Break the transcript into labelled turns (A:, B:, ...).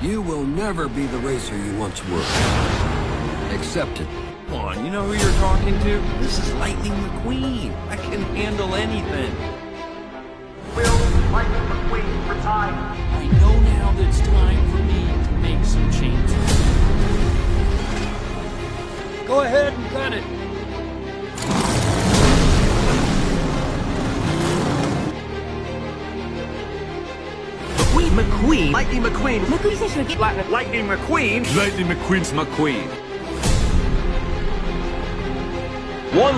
A: You will never be the racer you once were. Accept it.
B: Come on, you know who you're talking to? This is Lightning McQueen. I can handle anything.
C: Will Lightning McQueen retire?
D: I know now that it's time for me to make some changes. Go ahead and cut it.
C: McQueen? Lightning McQueen?
B: Lightning McQueen?
E: Lightning McQueen's McQueen.
B: One